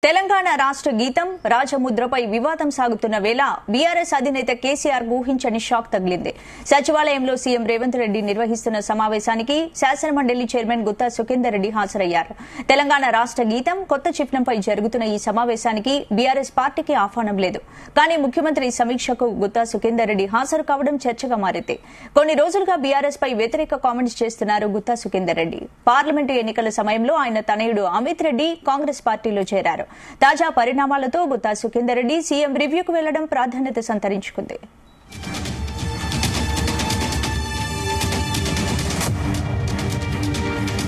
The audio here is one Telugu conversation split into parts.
తెలంగాణ రాష్ట్ర గీతం రాజముద్రపై వివాదం సాగుతున్న వేళ బీఆర్ఎస్ అధినేత కేసీఆర్ ఊహించని షాక్ తగిలింది. సచివాలయంలో సీఎం రేవంత్ రెడ్డి నిర్వహిస్తున్న సమావేశానికి శాసనమండలి చైర్మన్ గుత్తా సుఖేందర్ రెడ్డి హాజరయ్యారు. తెలంగాణ రాష్ట్ర గీతం కొత్త చిహ్నంపై జరుగుతున్న ఈ సమావేశానికి బీఆర్ఎస్ పార్టీకి ఆహ్వానం లేదు. కానీ ముఖ్యమంత్రి సమీక్షకు గుత్తా సుఖేందర్ రెడ్డి హాజరు కావడం చర్చగా మారింది. కొన్ని రోజులుగా బీఆర్ఎస్ పై వ్యతిరేక కామెంట్స్ చేస్తున్నారు గుత్తా సుఖేందర్ రెడ్డి. పార్లమెంటు ఎన్నికల సమయంలో ఆయన తనయుడు అమిత్ రెడ్డి కాంగ్రెస్ పార్టీలో చేరారు. తాజా పరిణామాలతో గుత్తా సుఖేందర్ రెడ్డి సీఎం రివ్యూకు వెళ్లడం ప్రాధాన్యత సంతరించుకుంది.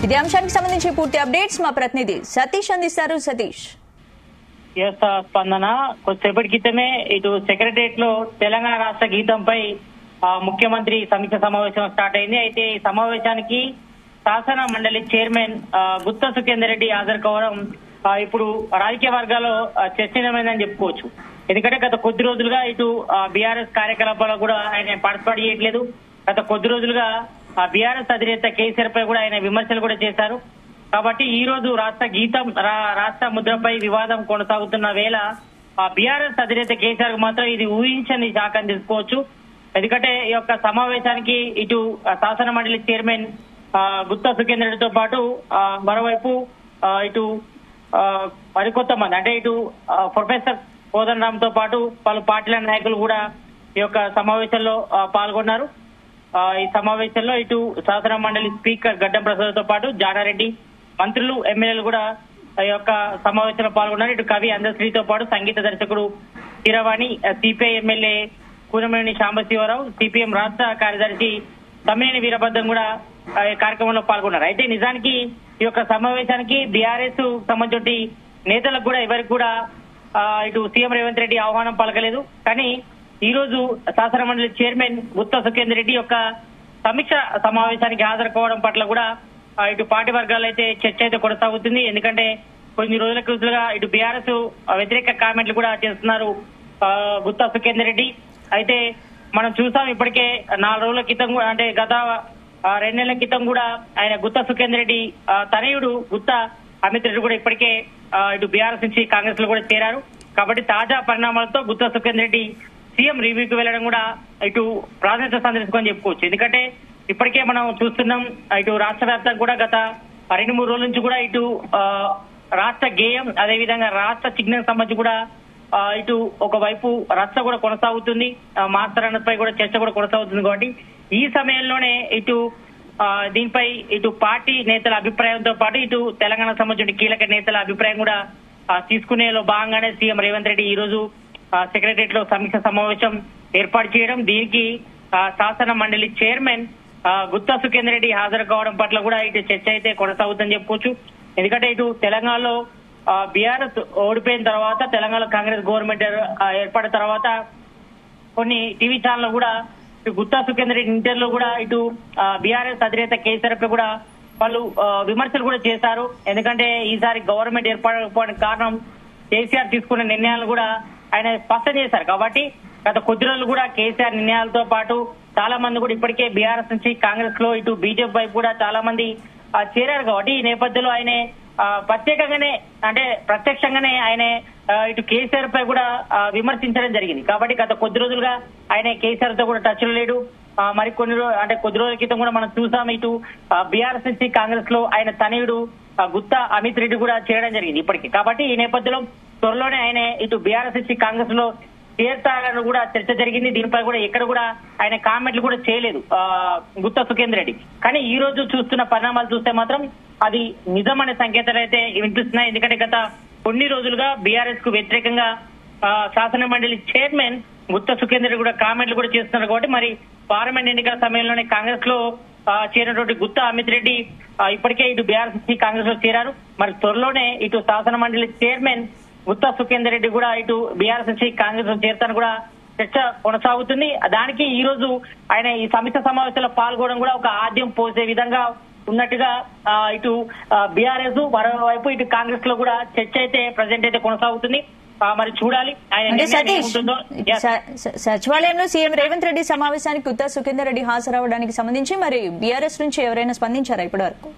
ఇదే అంశానికి సంబంధించి పూర్తి అప్డేట్స్ మా ప్రతినిధి సతీష్ అందిస్తారు. సతీష్, స్పందన కొద్దిసేపటి క్రితమే ఇటు సెక్రటరియట్ లో తెలంగాణ రాష్ట్ర గీతంపై ముఖ్యమంత్రి సమీక్ష సమావేశం స్టార్ట్ అయింది. అయితే ఈ సమావేశానికి శాసన మండలి చైర్మన్ గుత్తా సుఖేందర్ రెడ్డి హాజరు కావడం ఇప్పుడు రాజకీయ వర్గాల్లో చర్చనీయమైందని చెప్పుకోవచ్చు. ఎందుకంటే గత కొద్ది రోజులుగా ఇటు బీఆర్ఎస్ కార్యకలాపాలు కూడా ఆయన పార్టిసిపేట్ చేయట్లేదు. గత కొద్ది రోజులుగా బీఆర్ఎస్ అధినేత కేసీఆర్ పై కూడా ఆయన విమర్శలు కూడా చేశారు. కాబట్టి ఈ రోజు రాష్ట్ర గీతం రాష్ట్ర ముద్రపై వివాదం కొనసాగుతున్న వేళ బీఆర్ఎస్ అధినేత కేసీఆర్ కు మాత్రం ఇది ఊహించని షాక్ అని తెలుసుకోవచ్చు. ఎందుకంటే ఈ యొక్క సమావేశానికి ఇటు శాసన మండలి చైర్మన్ గుత్తా సుఖేందర్ రెడ్డితో పాటు మరోవైపు ఇటు మరికొంత మంది అంటే ఇటు ప్రొఫెసర్ కోదండరామ్ తో పాటు పలు పార్టీల నాయకులు కూడా ఈ యొక్క సమావేశంలో పాల్గొన్నారు. ఈ సమావేశంలో ఇటు శాసన మండలి స్పీకర్ గడ్డం ప్రసాద్ తో పాటు జానారెడ్డి, మంత్రులు, ఎమ్మెల్యేలు కూడా ఈ యొక్క సమావేశంలో పాల్గొన్నారు. ఇటు కవి అందశ్రీతో పాటు సంగీత దర్శకుడు Keeravani, CPI MLA Kunamneni Sambasivarao, CPM రాష్ట్ర కార్యదర్శి తమ్మినేని వీరభద్రం కూడా ఈ కార్యక్రమంలో పాల్గొన్నారు. అయితే నిజానికి ఈ యొక్క సమావేశానికి బీఆర్ఎస్ సంబంధించి నేతలకు కూడా ఎవరికి కూడా ఇటు సీఎం రేవంత్ రెడ్డి ఆహ్వానం పలకలేదు. కానీ ఈ రోజు శాసన మండలి చైర్మన్ గుత్తా సుఖేందర్ రెడ్డి యొక్క సమీక్ష సమావేశానికి హాజరు కావడం పట్ల కూడా ఇటు పార్టీ వర్గాల్లో అయితే చర్చ అయితే కొనసాగుతుంది. ఎందుకంటే కొన్ని రోజుల క్రితంగా ఇటు బీఆర్ఎస్ వ్యతిరేక కామెంట్లు కూడా చేస్తున్నారు గుత్తా సుఖేందర్ రెడ్డి. అయితే మనం చూసాం ఇప్పటికే 4 రోజుల క్రితం అంటే గత 2 నెలల క్రితం కూడా ఆయన గుత్తా సుఖేందర్ రెడ్డి తనయుడు గుత్తా అమిత్ రెడ్డి కూడా ఇప్పటికే ఇటు బీఆర్ఎస్ నుంచి కాంగ్రెస్ లో కూడా చేరారు. కాబట్టి తాజా పరిణామాలతో గుత్తా సుఖేందర్ రెడ్డి సీఎం రివ్యూకి వెళ్లడం కూడా ఇటు ప్రాధాన్యత సంతరించుకొని చెప్పుకోవచ్చు. ఎందుకంటే ఇప్పటికే మనం చూస్తున్నాం ఇటు రాష్ట్ర వ్యాప్తంగా కూడా గత 2-3 రోజుల నుంచి కూడా ఇటు రాష్ట్ర గేయం అదేవిధంగా రాష్ట్ర చిహ్నం సంబంధించి కూడా ఇటు ఒకవైపు రచ్చ కూడా కొనసాగుతుంది. మాస్తరాలపై కూడా చర్చ కూడా కొనసాగుతుంది. కాబట్టి ఈ సమయంలోనే ఇటు దీనిపై ఇటు పార్టీ నేతల అభిప్రాయంతో పాటు ఇటు తెలంగాణ సంబంధించిన కీలక నేతల అభిప్రాయం కూడా తీసుకునేలో భాగంగానే సీఎం రేవంత్ రెడ్డి ఈ రోజు సెక్రటరియట్ లో సమీక్ష సమావేశం ఏర్పాటు చేయడం, దీనికి శాసన మండలి చైర్మన్ గుత్తా సుఖేందర్ రెడ్డి హాజరు కావడం పట్ల కూడా ఇటు చర్చ అయితే కొనసాగుతుందని చెప్పుకోవచ్చు. ఎందుకంటే ఇటు తెలంగాణలో బీఆర్ఎస్ ఓడిపోయిన తర్వాత తెలంగాణ కాంగ్రెస్ గవర్నమెంట్ ఏర్పడిన తర్వాత కొన్ని టీవీ ఛానల్ కూడా గుత్తా సుఖేందర్ రెడ్డి ఇంటర్లో కూడా ఇటు బీఆర్ఎస్ అధినేత కేసీఆర్ పై కూడా వాళ్ళు విమర్శలు కూడా చేశారు. ఎందుకంటే ఈసారి గవర్నమెంట్ ఏర్పడడానికి కారణం కేసీఆర్ తీసుకున్న నిర్ణయాలు కూడా ఆయన స్పష్టం చేశారు. కాబట్టి గత కొద్ది రోజులు కూడా కేసీఆర్ నిర్ణయాలతో పాటు చాలా మంది కూడా ఇప్పటికే బీఆర్ఎస్ నుంచి కాంగ్రెస్ లో ఇటు బీజేపీ వైపు కూడా చాలా మంది చేరారు. కాబట్టి ఈ నేపథ్యంలో ఆయన ప్రత్యేకంగానే అంటే ప్రత్యక్షంగానే ఆయన ఇటు కేసీఆర్ పై కూడా విమర్శించడం జరిగింది. కాబట్టి గత కొద్ది రోజులుగా ఆయన కేసీఆర్ తో కూడా టచ్ లో లేడు. మరి కొద్ది రోజుల క్రితం కూడా మనం చూసాం ఇటు బీఆర్ఎస్ నుంచి కాంగ్రెస్ లో ఆయన తనయుడు గుత్తా అమిత్ రెడ్డి కూడా చేరడం జరిగింది ఇప్పటికీ. కాబట్టి ఈ నేపథ్యంలో త్వరలోనే ఆయన ఇటు బీఆర్ఎస్ నుంచి కాంగ్రెస్ లో చేరుతారని కూడా చర్చ జరిగింది. దీనిపై కూడా ఎక్కడ కూడా ఆయన కామెంట్లు కూడా చేయలేదు గుత్తా సుఖేందర్ రెడ్డి. కానీ ఈ రోజు చూస్తున్న పరిణామాలు చూస్తే మాత్రం అది నిజమనే సంకేతాలు అయితే వినిపిస్తున్నాయి. ఎందుకంటే గత కొన్ని రోజులుగా బీఆర్ఎస్ కు వ్యతిరేకంగా శాసన మండలి చైర్మన్ గుత్తా సుఖేందర్ రెడ్డి కూడా కామెంట్లు కూడా చేస్తున్నారు. కాబట్టి మరి పార్లమెంట్ ఎన్నికల సమయంలోనే కాంగ్రెస్ లో చేరినటువంటి గుత్తా అమిత్ రెడ్డి ఇప్పటికే ఇటు బీఆర్ఎస్ నుంచి కాంగ్రెస్ లో చేరారు. మరి త్వరలోనే ఇటు శాసన మండలి చైర్మన్ గుత్తా సుఖేందర్ రెడ్డి కూడా ఇటు బీఆర్ఎస్ నుంచి కాంగ్రెస్ లో చేరుతాను కూడా చర్చ కొనసాగుతుంది. దానికి ఈ రోజు ఆయన ఈ సమీక్ష సమావేశంలో పాల్గొనడం కూడా ఒక ఆద్యం పోసే విధంగా ఉన్నట్టుగా ఇటు బీఆర్ఎస్ మరోవైపు ఇటు కాంగ్రెస్ లో కూడా చర్చ అయితే ప్రజెంట్ అయితే కొనసాగుతుంది. మరి చూడాలి ఆయన సచివాలయంలో సీఎం రేవంత్ రెడ్డి సమావేశానికి గుత్తా సుఖేందర్ రెడ్డి హాజరవడానికి సంబంధించి మరి బీఆర్ఎస్ నుంచి ఎవరైనా స్పందించారా ఇప్పటి వరకు?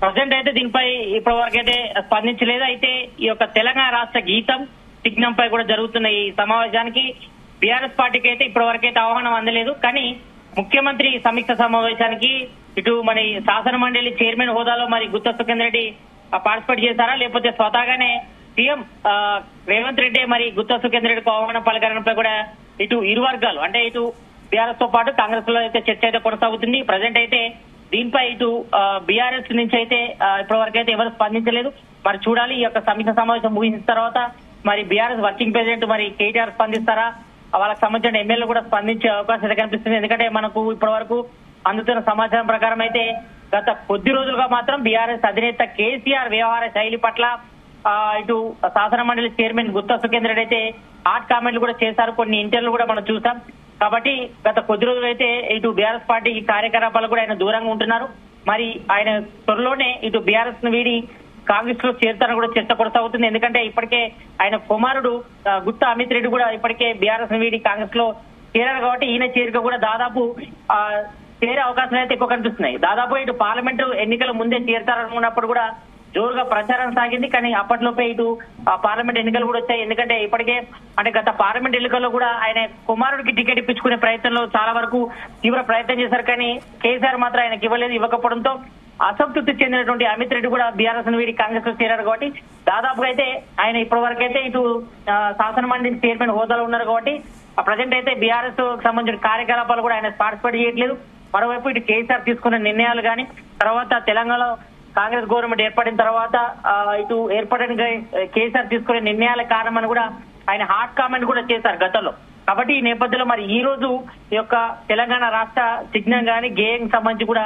ప్రజెంట్ అయితే దీనిపై ఇప్పటి వరకు అయితే స్పందించలేదు. అయితే ఈ యొక్క తెలంగాణ రాష్ట్ర గీతం సిగ్నంపై కూడా జరుగుతున్న ఈ సమావేశానికి బీఆర్ఎస్ పార్టీకి అయితే ఇప్పటి వరకు అయితే ఆహ్వానం అందలేదు. కానీ ముఖ్యమంత్రి సమీక్ష సమావేశానికి ఇటు మరి శాసన మండలి చైర్మన్ హోదాలో మరి గుత్తా సుఖేందర్ రెడ్డి పార్టిసిపేట్ చేశారా, లేకపోతే స్వతహాగానే సీఎం రేవంత్ రెడ్డి మరి గుత్తా సుఖేందర్ రెడ్డికి ఆహ్వానం పలకడంపై కూడా ఇటు ఇరు వర్గాలు అంటే ఇటు బీఆర్ఎస్ తో పాటు కాంగ్రెస్ లో అయితే చర్చ అయితే కొనసాగుతుంది. ప్రజెంట్ అయితే దీనిపై ఇటు బీఆర్ఎస్ నుంచి అయితే ఇప్పటి వరకు అయితే ఎవరు స్పందించలేదు. మరి చూడాలి ఈ యొక్క సమీక్ష సమావేశం ముగిసిన తర్వాత మరి బీఆర్ఎస్ వర్కింగ్ ప్రెసిడెంట్ మరి కేటీఆర్ స్పందిస్తారా, వాళ్ళకి సంబంధించిన ఎమ్మెల్యేలు కూడా స్పందించే అవకాశం అయితే కనిపిస్తుంది. ఎందుకంటే మనకు ఇప్పటి వరకు అందుతున్న సమాచారం ప్రకారం అయితే గత కొద్ది రోజులుగా మాత్రం బీఆర్ఎస్ అధినేత కేసీఆర్ వ్యవహార శైలి పట్ల ఇటు శాసన మండలి చైర్మన్ గుత్తా సుఖేందర్ రెడ్డి అయితే హాట్ కామెంట్లు కూడా చేశారు. కొన్ని ఇంటర్వ్యూలు కూడా మనం చూసాం. కాబట్టి గత కొద్ది రోజులు అయితే ఇటు బీఆర్ఎస్ పార్టీ కార్యకలాపాలు కూడా ఆయన దూరంగా ఉంటున్నారు. మరి ఆయన త్వరలోనే ఇటు బీఆర్ఎస్ ను వీడి కాంగ్రెస్ లో చేరుతారని కూడా చర్చ కొనసాగుతుంది. ఎందుకంటే ఇప్పటికే ఆయన కుమారుడు గుత్తా అమిత్ రెడ్డి కూడా ఇప్పటికే బీఆర్ఎస్ ను వీడి కాంగ్రెస్ లో చేరారు. కాబట్టి ఈయన చేరిక కూడా దాదాపు చేరే అవకాశాలు అయితే ఎక్కువ కనిపిస్తున్నాయి. దాదాపు ఇటు పార్లమెంటు ఎన్నికల ముందే చేరుతారనుకున్నప్పుడు కూడా జోరుగా ప్రచారం సాగింది. కానీ అప్పట్లోపే ఇటు పార్లమెంట్ ఎన్నికలు కూడా వచ్చాయి. ఎందుకంటే ఇప్పటికే అంటే గత పార్లమెంట్ ఎన్నికల్లో కూడా ఆయన కుమారుడికి టికెట్ ఇప్పించుకునే ప్రయత్నంలో చాలా వరకు తీవ్ర ప్రయత్నం చేశారు. కానీ కేసీఆర్ మాత్రం ఆయనకి ఇవ్వకపోవడంతో అసంతృప్తి చెందినటువంటి అమిత్ రెడ్డి కూడా బీఆర్ఎస్ ను వీడి కాంగ్రెస్ లో చేరారు. కాబట్టి దాదాపుగా అయితే ఆయన ఇప్పటి వరకు అయితే ఇటు శాసన మండలి చైర్మన్ హోదాలో ఉన్నారు. కాబట్టి ప్రజెంట్ అయితే బీఆర్ఎస్ సంబంధించిన కార్యకలాపాలు కూడా ఆయన పార్టిసిపేట్ చేయట్లేదు. మరోవైపు ఇటు కేసీఆర్ తీసుకున్న నిర్ణయాలు కానీ తర్వాత తెలంగాణలో కాంగ్రెస్ గవర్నమెంట్ ఏర్పడిన తర్వాత ఇటు ఏర్పడిన కేసీఆర్ తీసుకునే నిర్ణయాల కారణమని కూడా ఆయన హాట్ కామెంట్ కూడా చేశారు గతంలో. కాబట్టి ఈ నేపథ్యంలో మరి ఈ రోజు ఈ యొక్క తెలంగాణ రాష్ట్ర సిగ్నం గానీ గేయం సంబంధించి కూడా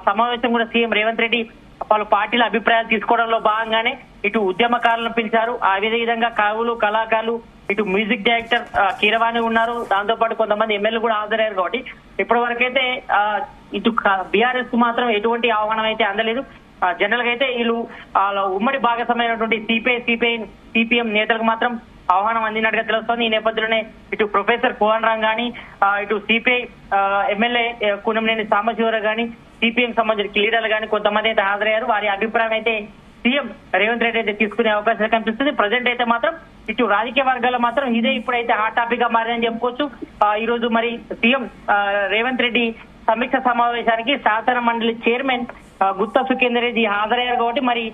సమావేశం కూడా సీఎం రేవంత్ రెడ్డి పలు పార్టీల అభిప్రాయాలు తీసుకోవడంలో భాగంగానే ఇటు ఉద్యమకారులను పిలిచారు. అదే విధంగా కవులు కళాకారులు ఇటు మ్యూజిక్ డైరెక్టర్ కీరవాణి ఉన్నారు. దాంతో పాటు కొంతమంది ఎమ్మెల్యేలు కూడా హాజరయ్యారు. కాబట్టి ఇప్పటి వరకైతే ఇటు బీఆర్ఎస్ కు మాత్రం ఎటువంటి ఆహ్వానం అయితే అందలేదు. జనరల్ గా అయితే వీళ్ళు ఉమ్మడి భాగస్వామైనటువంటి సిపిఎం నేతలకు మాత్రం ఆహ్వానం అందినట్టుగా తెలుస్తోంది. ఈ నేపథ్యంలోనే ఇటు ప్రొఫెసర్ కోహన్ రామ్ గానీ ఇటు సిపిఐ ఎమ్మెల్యే కూనంనేని సాంబశివరావు గానీ సిపిఎం సంబంధించిన లీడర్లు గానీ కొంతమంది అయితే హాజరయ్యారు. వారి అభిప్రాయం అయితే సీఎం రేవంత్ రెడ్డి అయితే తీసుకునే అవకాశం కనిపిస్తుంది. ప్రజెంట్ అయితే మాత్రం ఇటు రాజకీయ వర్గాల్లో మాత్రం ఇదే ఇప్పుడైతే హాట్ టాపిక్ గా మారిందని చెప్పుకోవచ్చు. ఈ రోజు మరి సీఎం రేవంత్ రెడ్డి సమీక్ష సమావేశానికి శాసన మండలి చైర్మన్ గుత్తా సుఖేందర్ రెడ్డి హాజరయ్యారు. కాబట్టి మరి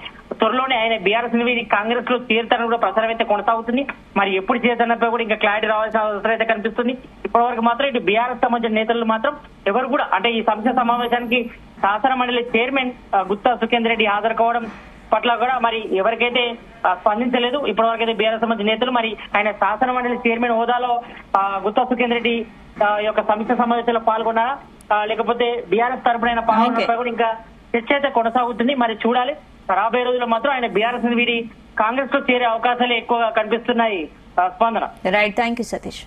త్వరలోనే ఆయన బీఆర్ఎస్ వీడి కాంగ్రెస్ లో చేరుతారని కూడా ప్రచారం అయితే కొనసాగుతుంది. మరి ఎప్పుడు చేరుతున్నపై కూడా ఇంకా క్లారిటీ రావాల్సిన అవసరం అయితే కనిపిస్తుంది. ఇప్పటి వరకు మాత్రం ఇటు బీఆర్ఎస్ సంబంధించిన నేతలు మాత్రం ఎవరు కూడా అంటే ఈ సమీక్ష సమావేశానికి శాసన మండలి చైర్మన్ గుత్తా సుఖేందర్ రెడ్డి హాజరు కావడం పట్ల కూడా మరి ఎవరికైతే స్పందించలేదు. ఇప్పటి వరకు అయితే బీఆర్ఎస్ సంబంధించిన నేతలు మరి ఆయన శాసన మండలి చైర్మన్ హోదాలో గుత్తా సుఖేందర్ రెడ్డి యొక్క సమీక్ష సమావేశంలో పాల్గొన్నారా లేకపోతే బీఆర్ఎస్ తరపున పాల్గొనడంపై కూడా ఇంకా చర్చ అయితే కొనసాగుతుంది. మరి చూడాలి. రాబోయే రోజుల్లో మాత్రం ఆయన బీఆర్ఎస్ వీడి కాంగ్రెస్ లో చేరే అవకాశాలు ఎక్కువగా కనిపిస్తున్నాయి. స్పందన. Right, thank you Satish.